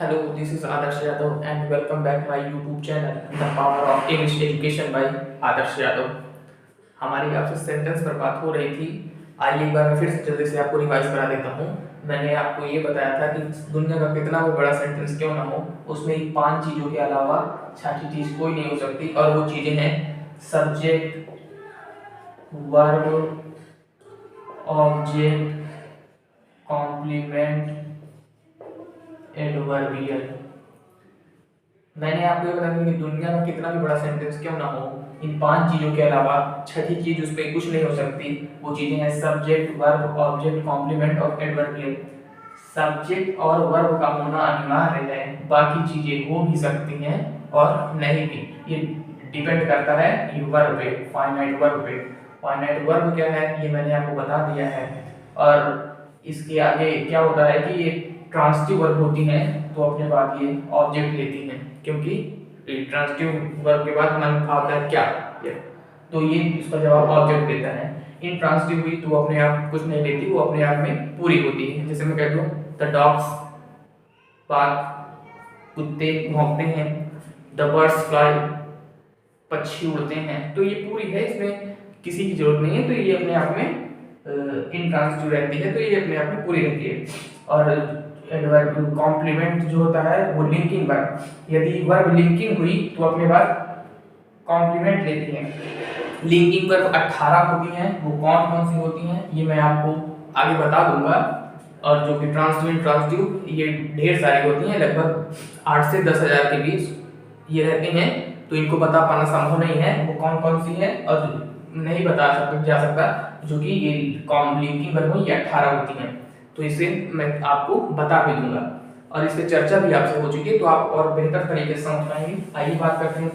Hello, this is Adarsh Yadav and welcome back my YouTube channel The Power of English Education by आदर्श यादव। हमारी आपसे sentence पर बात हो रही थी। आइए एक बार मैं फिर से जल्दी से आपको रिवाइज करा देता हूँ। मैंने आपको ये बताया था कि दुनिया का कितना भी बड़ा सेंटेंस क्यों ना हो, उसमें 5 चीज़ों के अलावा छठी चीज़ कोई नहीं हो सकती, और वो चीज़ें हैं subject, verb, object, complement, adverbial. मैंने आपको ये बताया कि दुनिया का कितना भी बड़ा सेंटेंस क्यों ना हो, इन 5 चीजों के अलावा छठी चीज उस पर कुछ नहीं हो सकती। वो चीजें हैं सब्जेक्ट, वर्ब, ऑब्जेक्ट, कॉम्प्लीमेंट और एडवर्बियल। सब्जेक्ट और वर्ब का होना अनिवार्य है, बाकी चीजें हो भी सकती हैं और नहीं भी। ये डिपेंड करता है ये वर्ब पे, फाइनाइट वर्ब पे। फाइनाइट वर्ब क्या है ये मैंने आपको बता दिया है। और इसके आगे क्या होता है कि ये ट्रांसिटिव वर्ब होती हैं, तो अपने बाद ये ऑब्जेक्ट लेती हैं, क्योंकि ट्रांसिटिव वर्ब के बाद हमारे आता है क्या, ये तो ये इसका जवाब ऑब्जेक्ट देता है। इन ट्रांसिटिव हुई तो अपने आप कुछ नहीं लेती, वो अपने आप में पूरी होती है। जैसे मैं कह दूं द डॉग्स बार्क, कुत्ते भौंकते हैं, द बर्ड्स फ्लाई, पक्षी उड़ते हैं, तो ये पूरी है, इसमें किसी की जरूरत नहीं है, तो ये अपने आप में इनट्रांसिटिव रहती है, तो ये अपने आप में पूरी रहती है। और एडवर्ब कॉम्प्लीमेंट जो होता है वो लिंकिंग वर्ब, यदि वर्ब लिंकिंग हुई तो अपने बाद कॉम्प्लीमेंट लेती है। लिंकिंग वर्ब 18 होती हैं, वो कौन कौन सी होती हैं ये मैं आपको आगे बता दूंगा। और जो कि ट्रांसिटिव ट्रांसिटिव ये ढेर सारी होती हैं, लगभग 8 से 10,000 के बीच ये रहती हैं, तो इनको बता पाना संभव नहीं है वो कौन कौन सी है, और नहीं बता जा सकता जो कि ये लिंकिंग वर्ब ये 18 होती हैं, तो इसे मैं आपको बता भी दूंगा और इस पे चर्चा भी आपसे हो चुकी है, तो आप और बेहतर तरीके से समझ पाएंगे। आइए बात करते हैं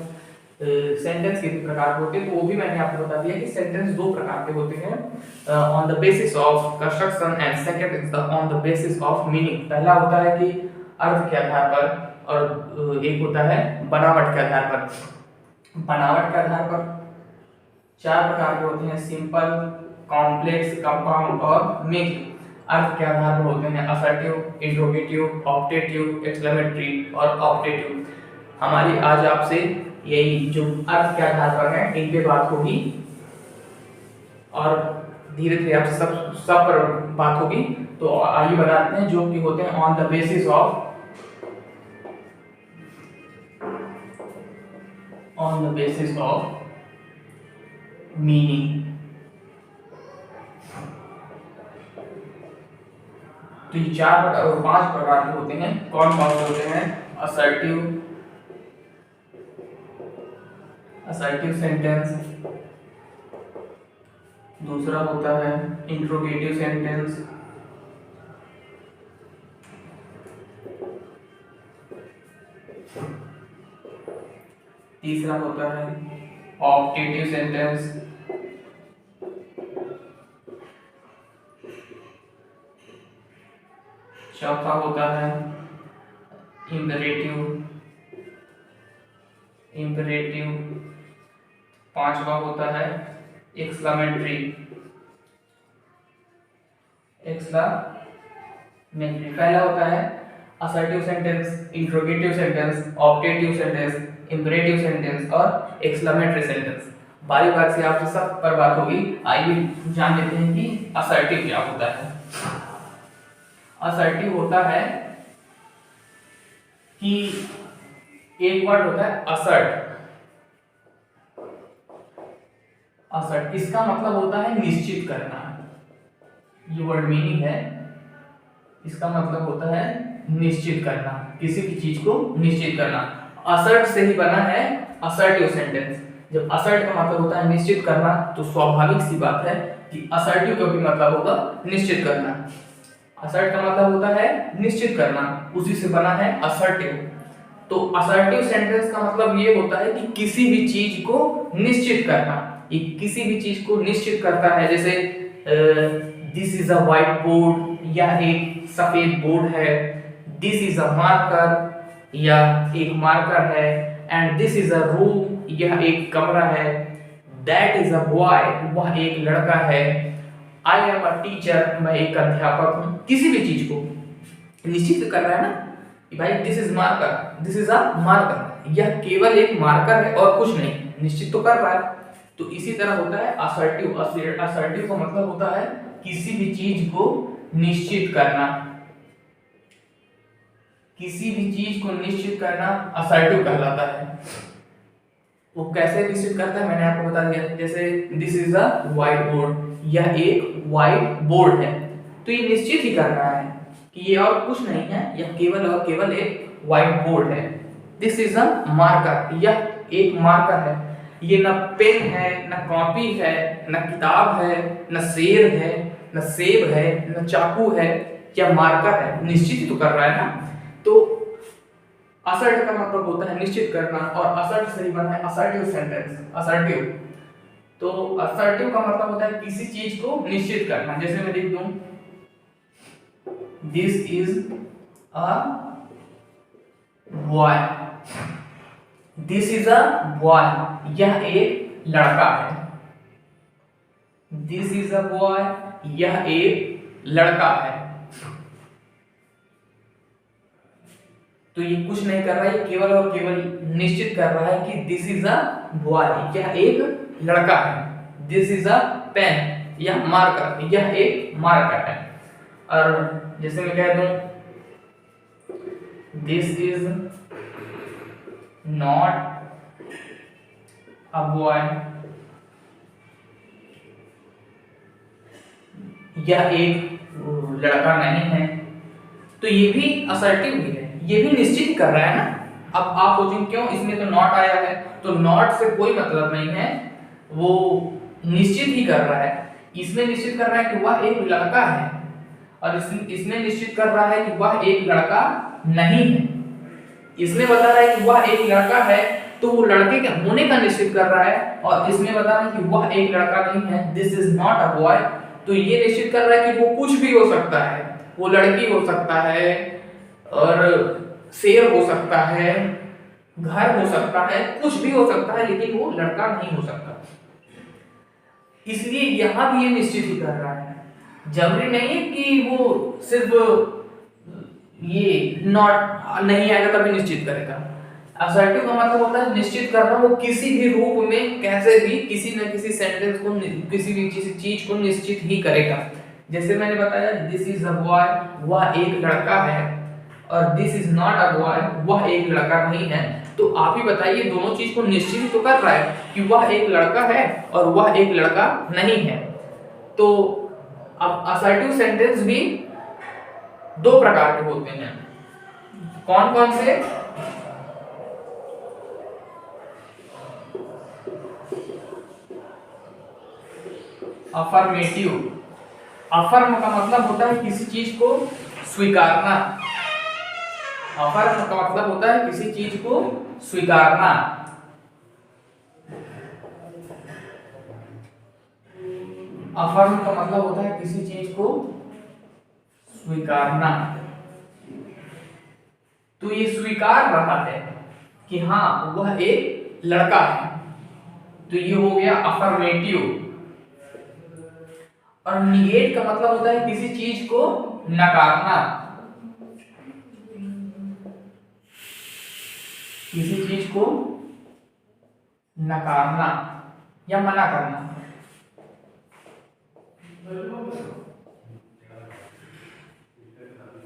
सेंटेंस कितने प्रकार के होते हैं, तो वो भी मैंने आपको बता दिया कि सेंटेंस 2 प्रकार के होते हैं, on the basis of construction and second is the on the basis of meaning. पहला होता है कि अर्थ के आधार पर, और एक होता है बनावट के आधार पर। बनावट के आधार पर 4 प्रकार के होते हैं, सिंपल, कॉम्प्लेक्स, कंपाउंड और मिक्स्ड। अर्थ के आधार पर होते हैं असर्टिव, इंट्रोगेटिव, ऑप्टेटिव, एक्सक्लेमेटरी और ऑप्टेटिव। हमारी आज आपसे यही जो अर्थ के आधार पर है इन पे बात होगी, और धीरे धीरे आपसे सब पर बात होगी। तो आइए बताते हैं जो कि होते हैं on the basis of, on the basis of meaning. तो ये 5 प्रकार के होते हैं। कौन कौन से होते हैं? असर्टिव, असर्टिव सेंटेंस, दूसरा होता है इंट्रोगेटिव सेंटेंस, तीसरा होता है ऑप्टेटिव सेंटेंस, चौथा होता है इम्पेरेटिव, इम्पेरेटिव, पांचवा होता है एक्सक्लेमेटरी, एक्सक्लेमेटरी। पहला होता है assertive sentence, interrogative sentence, optative sentence, imperative sentence और एक्सक्लेमेटरी सेंटेंस। बारी बारी से आपसे सब पर बात होगी। आइए जान लेते हैं कि असर्टिव क्या होता है। असर्टिव होता है कि एक वर्ड होता है असर्ट, असर्ट इसका मतलब होता है निश्चित करना, ये वर्ड मीनिंग है। इसका मतलब होता है निश्चित करना, किसी भी चीज को निश्चित करना। असर्ट से ही बना है असर्टिव सेंटेंस। जब असर्ट का मतलब होता है निश्चित करना, तो स्वाभाविक सी बात है कि असर्टिव का भी मतलब होगा निश्चित करना। असर्ट का मतलब होता है निश्चित करना, उसी से बना है असर्टिव। तो असर्टिव सेंटेंस का मतलब ये होता है कि किसी भी चीज को निश्चित करना, ये किसी भी चीज को निश्चित करता है। जैसे this is a white board, या एक सफेद बोर्ड है। दिस इज अ मार्कर, या एक मार्कर है। And this is a room, यह एक कमरा है। दैट इज अ बॉय, वह एक लड़का है। आई एम अ टीचर, मैं एक अध्यापक हूं। किसी भी चीज को निश्चित कर रहा है ना, भाई this is marker, this is a marker, यह केवल एक मार्कर है और कुछ नहीं, निश्चित तो कर रहा है। तो इसी तरह होता है असर्टिव। असर्टिव का मतलब होता है किसी भी चीज को निश्चित करना, किसी भी चीज को निश्चित करना असर्टिव कहलाता है। वो कैसे निश्चित करता है मैंने आपको बता दिया। जैसे this is a white board, यह एक व्हाइट बोर्ड है, तो ये निश्चित ही कर रहा है कि ये और कुछ नहीं है, यह केवल और केवल एक व्हाइट बोर्ड है। दिस इज अ मार्कर, यह एक मार्कर है। ये न पेन है, न कॉपी है, न किताब है, न शेर है, न सेब है, न चाकू है, यह मार्कर है, निश्चित ही तो कर रहा है ना। तो असर्ट का मतलब होता है निश्चित करना, और असर्ट से ही बना है असर्टिव सेंटेंस, असर्टिव। तो असर्टिव का मतलब होता है किसी चीज को निश्चित करना। जैसे मैं लिख दूं this is a boy, this is a boy, यह एक लड़का है। दिस इज अ बॉय, यह एक लड़का है। तो ये कुछ नहीं कर रहा है, केवल और केवल निश्चित कर रहा है कि दिस इज अ बॉय, यह एक लड़का है। दिस इज अ पेन, यह मार्कर, यह एक मार्कर है। और जैसे मैं कह दूं this is not a boy, यह एक लड़का नहीं है, तो ये भी असर्टिव ही है, ये भी निश्चित कर रहा है ना। अब आप पूछेंगे क्यों, इसमें तो नॉट आया है। तो नॉट से कोई मतलब नहीं है, वो निश्चित ही कर रहा है। इसमें निश्चित कर रहा है कि वह एक लड़का है, और इसमें निश्चित कर रहा है कि वह एक लड़का नहीं है। इसमें बता रहा है कि वह एक लड़का है, तो वो लड़के के होने का निश्चित कर रहा है, और इसमें बता रहा है कि वह एक लड़का नहीं है, this is not a boy, तो ये निश्चित कर रहा है कि वो कुछ भी हो सकता है। वो लड़की हो सकता है, और शेर हो सकता है, घर हो सकता है, कुछ भी हो सकता है, लेकिन वो लड़का नहीं हो सकता। इसलिए यहां भी ये निश्चित ही कर रहा है। जरूरी नहीं है कि वो सिर्फ ये नॉट नहीं आएगा तभी निश्चित करेगा। असर्टिव का मतलब होता है निश्चित करना, वो किसी भी रूप में कैसे भी किसी न किसी सेंटेंस को, किसी भी चीज को निश्चित ही करेगा। जैसे मैंने बताया दिस इज अ बॉय, वह एक लड़का है, और this is not a boy, वह एक लड़का नहीं है। तो आप ही बताइए, दोनों चीज को निश्चित तो कर रहा है कि वह एक लड़का है और वह एक लड़का नहीं है। तो अब असर्टिव सेंटेंस भी दो प्रकार के होते हैं। कौन कौन से? अफर्मेटिव। अफर्म का मतलब होता है किसी चीज को स्वीकारना। अफर्म का मतलब होता है किसी चीज को स्वीकारना। अफर्म का मतलब होता है किसी चीज को स्वीकारना। तो ये स्वीकार रहा है कि हाँ वह एक लड़का है, तो ये हो गया अफर्मेटिव। और निगेट का मतलब होता है किसी चीज को नकारना, किसी चीज को नकारना या मना करना।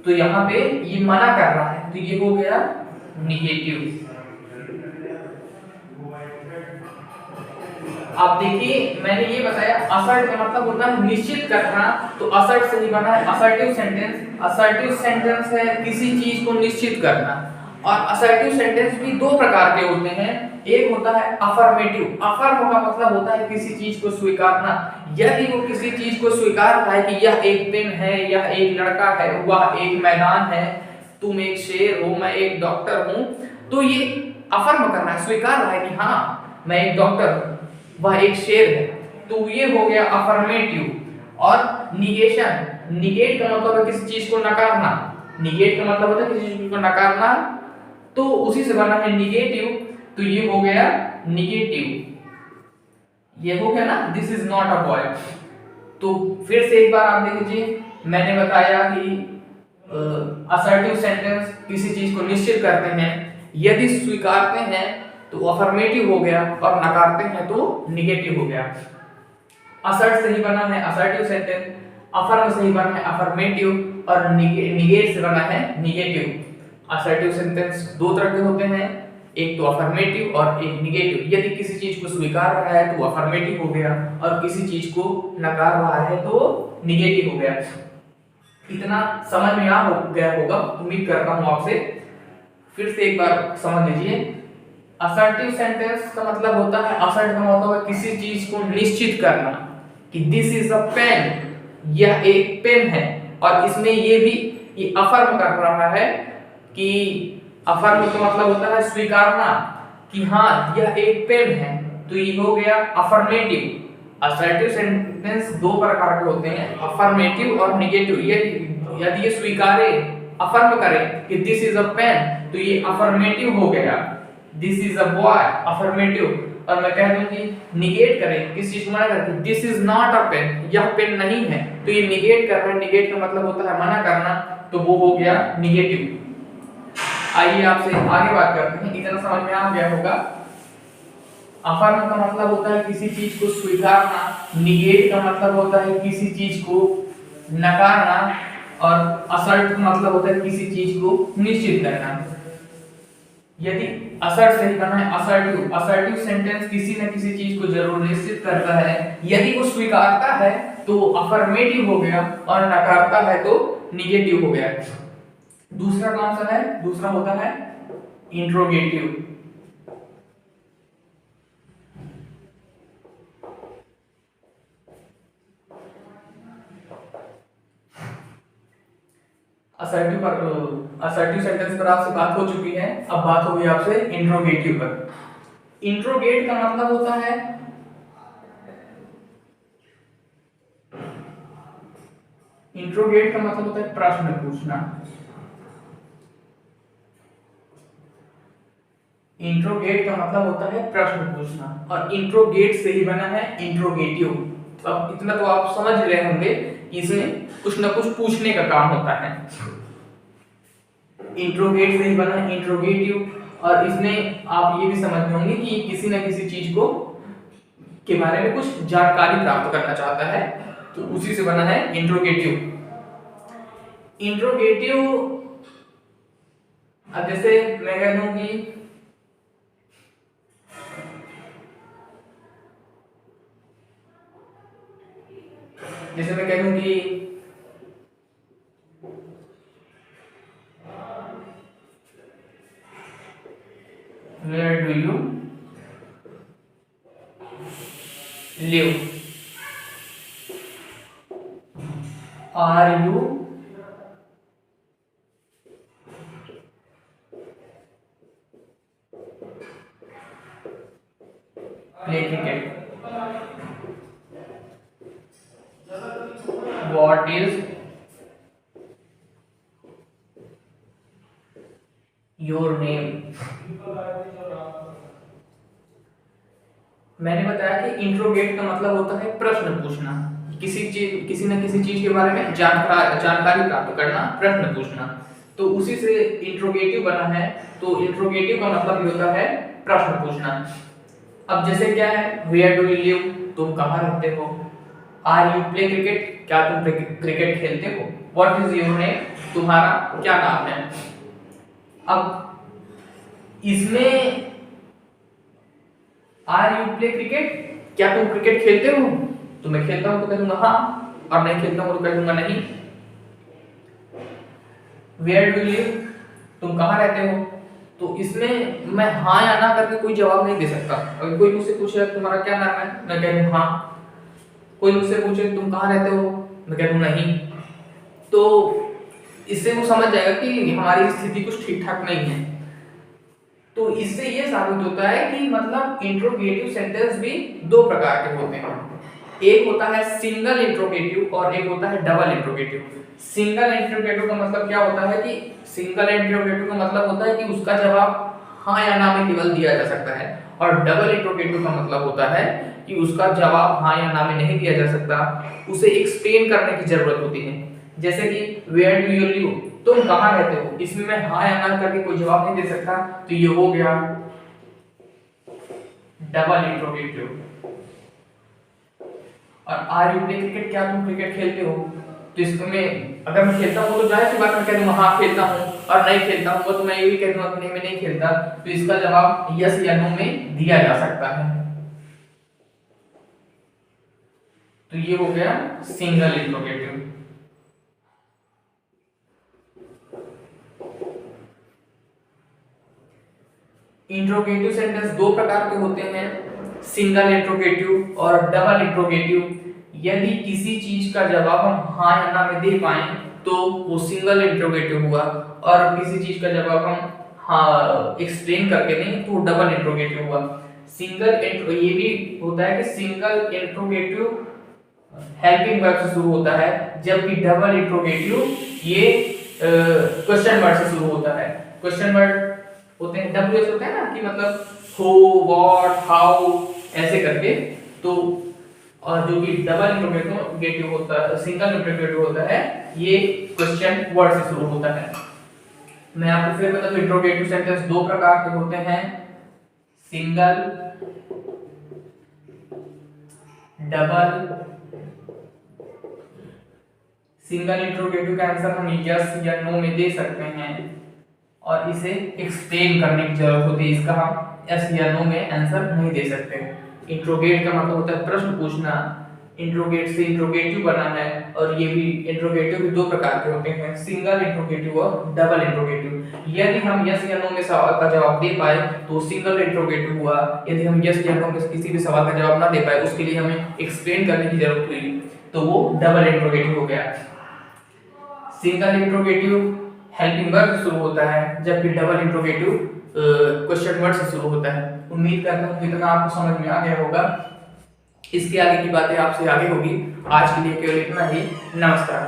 तो यहां पे ये मना कर रहा है, तो ये हो गया निगेटिव। आप देखिए मैंने ये बताया असर्ट का मतलब होता है निश्चित करना, तो असर्ट से ही बना है असर्टिव सेंटेंस। असर्टिव सेंटेंस है किसी चीज को निश्चित करना। और असर्टिव सेंटेंस भी दो प्रकार के होते हैं। एक होता है अफर्मेटिव। अफर्म का मतलब होता है किसी चीज को स्वीकारना। यदि वो किसी चीज को स्वीकार रहा है कि यह एक पेन है, यह एक लड़का है, वह एक मैदान है, तुम एक शेर हो, मैं एक डॉक्टर हूं, तो ये अफर्म कर रहा है, स्वीकार रहा है कि हाँ मैं एक डॉक्टर हूं, वह एक शेर है, तो ये हो गया अफर्मेटिव। और निगेशन, निगेट का मतलब है किसी चीज को नकारना। निगेट का मतलब होता है किसी चीज को नकारना, तो उसी से बना है निगेटिव, तो ये हो गया निगेटिव। ये हो गया ना this is not a boy. तो फिर से एक बार आप देख लीजिए, मैंने बताया कि असर्टिव सेंटेंस किसी चीज को निश्चित करते हैं, यदि स्वीकारते हैं तो अफर्मेटिव हो गया और नकारते हैं तो निगेटिव हो गया। असर्ट से ही बना है असर्टिव सेंटेंस, अफर्म से ही बना है अफर्मेटिव और निगेट से बना है निगेटिव। असर्टिव सेंटेंस दो तरह के होते हैं, एक तो अफर्मेटिव और एक निगेटिव। यदि किसी चीज को स्वीकार रहा है तो अफर्मेटिव हो गया और किसी चीज को नकार रहा है तो निगेटिव हो गया। इतना समझ में आ गया होगा, उम्मीद करता हूं आपसे। फिर से एक बार समझ लीजिए। असर्टिव सेंटेंस का मतलब होता है, असर्ट का मतलब है किसी चीज को निश्चित करना कि दिस इज अ पेन, यह एक पेन है। और इसमें ये अफर्म कर रहा है कि अफर्म का मतलब होता है स्वीकारना कि हाँ यह एक पेन है, तो ये हो गया अफर्मेटिव। असर्टिव सेंटेंस दो प्रकार के होते हैं, अफर्मेटिव और निगेटिव। यदि ये स्वीकारे, अफर्म करे कि दिस इज अ पेन, तो ये अफर्मेटिव हो गया। This is a boy, affirmative. और मैं कह दूंगी निगेट करें, किस चीज को मना करके, this is not a pen, यह पेन नहीं है, तो ये निगेट कर रहा है। निगेट का मतलब होता है मना करना, तो वो हो गया निगेटिव। आइए आपसे आगे बात करते हैं, इतना समझ में आ गया होगा। अफर्म का मतलब होता है किसी चीज को स्वीकारना, निगेट का मतलब होता है किसी चीज को नकारना, और असर्ट का मतलब होता है किसी चीज को निश्चित करना। यदि असर्ट सही करना है असर्टिव, असर्टिव सेंटेंस किसी न किसी चीज को जरूर निश्चित करता है। यदि वो स्वीकारता है तो अफर्मेटिव हो गया और नकारता है तो निगेटिव हो गया। दूसरा कौन सा है? दूसरा होता है इंट्रोगेटिव। असर्टिव सेंटेंस पर आपसे बात हो चुकी है, अब बात होगी आपसे इंट्रोगेटिव पर। इंट्रोगेट का मतलब होता है इंट्रोगेट का मतलब होता है प्रश्न पूछना। इंट्रोगेट का मतलब होता है प्रश्न पूछना, और इंट्रोगेट से ही बना है इंट्रोगेटिव। अब इतना तो आप समझ रहे होंगे कि इसमें कुछ ना कुछ पूछने का काम होता है। इंट्रोगेट से ही बना है इंट्रोगेटिव, और इसमें आप ये भी समझते होंगे कि किसी न किसी चीज को के बारे में कुछ जानकारी प्राप्त करना चाहता है, तो उसी से बना है इंट्रोगेटिव। इंट्रोगेटिव, अब जैसे मैं कह दूं कि जैसे मैं कह दूं कि where do you live, are you play cricket, what is your name। मैंने बताया कि इंट्रोगेट का मतलब होता है प्रश्न पूछना, किसी न किसी चीज के बारे में जानकारी प्राप्त करना, प्रश्न पूछना, तो उसी से इंट्रोगेटिव बना है। तो इंट्रोगेटिव का मतलब होता है प्रश्न पूछना। अब जैसे क्या है, वेयर डू यू लिव, तुम कहाँ रहते हो, आर यू प्ले क्रिकेट, क्या तुम क्रिकेट खेलते हो, व्हाट इज योर नेम, तुम्हारा क्या नाम है। अब इसमें आर यू प्ले क्रिकेट, क्या तुम क्रिकेट खेलते हो, तो मैं खेलता हूं तो कह दूंगा हाँ, और नहीं खेलता हूं तो कह दूंगा नहीं। वेयर डू यू लिव, तुम कहाँ रहते हो, तो इसमें मैं हाँ या ना करके कोई जवाब नहीं दे सकता। अगर कोई मुझसे पूछे तुम्हारा क्या नाम है, मैं कह दूं हाँ। कोई मुझसे पूछे तुम कहाँ रहते हो, मैं कह दूं नहीं। तो इससे वो समझ जाएगा कि हमारी स्थिति कुछ ठीक ठाक नहीं है। तो इससे ये साबित होता है कि मतलब इंट्रोगेटिव सेंटेंस भी दो प्रकार के होते हैं। एक होता है सिंगल इंट्रोगेटिव और एक होता है डबल इंट्रोगेटिव। सिंगल इंट्रोगेटिव का मतलब क्या होता है कि सिंगल इंट्रोगेटिव का मतलब होता है कि उसका जवाब हाँ या ना में केवल दिया जा सकता है, और डबल इंट्रोगेटिव का मतलब होता है कि उसका जवाब हाँ या ना में नहीं दिया जा सकता, उसे एक्सप्लेन करने की जरूरत होती है। जैसे कि वेयर डू यू लिव, तुम कहाँ रहते हो, इसमें मैं हाँ या ना करके कोई जवाब नहीं दे सकता, तो ये हो गया डबल इंट्रोगेटिव। और आर यू प्ले क्रिकेट, क्या तुम क्रिकेट खेलते हो, तो इसमें अगर मैं खेलता हूँ तो जाहिर सी बात मैं कह दूंगा हाँ खेलता हूँ, और नहीं खेलता हूँ तो मैं ये भी कह दूंगा कि नहीं मैं नहीं खेलता, तो इसका जवाब यस या नो में दिया जा सकता है। तो ये हो गया सिंगल इंट्रोगेटिव। इंट्रोगेटिव सेंटेंस दो प्रकार के होते हैं, सिंगल इंट्रोगेटिव और डबल इंट्रोगेटिव। यदि किसी चीज का जवाब हम हाँ या ना में दे पाए तो वो सिंगल इंट्रोगेटिव हुआ, और किसी चीज का जवाब हम हाँ एक्सप्लेन करके दें तो डबल इंट्रोगेटिव हुआ। ये भी होता है कि सिंगल इंट्रोगेटिव हेल्पिंग वर्ब से शुरू होता है, जबकि डबल इंट्रोगेटिव ये क्वेश्चन वर्ड से शुरू होता है। क्वेश्चन वर्ड होते हैं डब्ल्यूएच होता है ना, कि मतलब हु, व्हाट, हाउ ऐसे करके। तो और जो कि डबल इंट्रोगेटिव होता है, सिंगल इंट्रोगेटिव होता है, ये क्वेश्चन वर्ड से शुरू होता है। मैं आपको फिर बता दूं, इंट्रोगेटिव सेंटेंस दो प्रकार के होते हैं, सिंगल, डबल। सिंगल इंट्रोगेटिव का आंसर हम यस या नो में दे सकते हैं, और इसे एक्सप्लेन करने की जरूरत होती है, इसका हम यस या नो में आंसर नहीं दे सकते। इंट्रोगेट का मतलब होता है प्रश्न पूछना, इंट्रोगेट से इंट्रोगेटिव बना है, और ये भी इंट्रोगेटिव भी दो प्रकार के होते हैं, सिंगल इंट्रोगेटिव और डबल इंट्रोगेटिव। यदि हम यस या नो में सवाल का जवाब दे पाए तो सिंगल इंट्रोगेटिव हुआ, यदि हम यस या नो में किसी भी सवाल का जवाब ना दे पाए, उसके लिए हमें एक्सप्लेन करने की जरूरत हुई, तो वो डबल इंट्रोगेटिव हो गया। सिंगल इंट्रोगेटिव हेल्पिंग वर्ब से शुरू होता है, जबकि डबल इंट्रोगेटिव क्वेश्चन वर्ड से शुरू होता है। उम्मीद करता हूँ इतना आपको समझ में आ गया होगा। इसके आगे की बातें आपसे आगे होगी। आज के लिए केवल इतना ही। नमस्कार।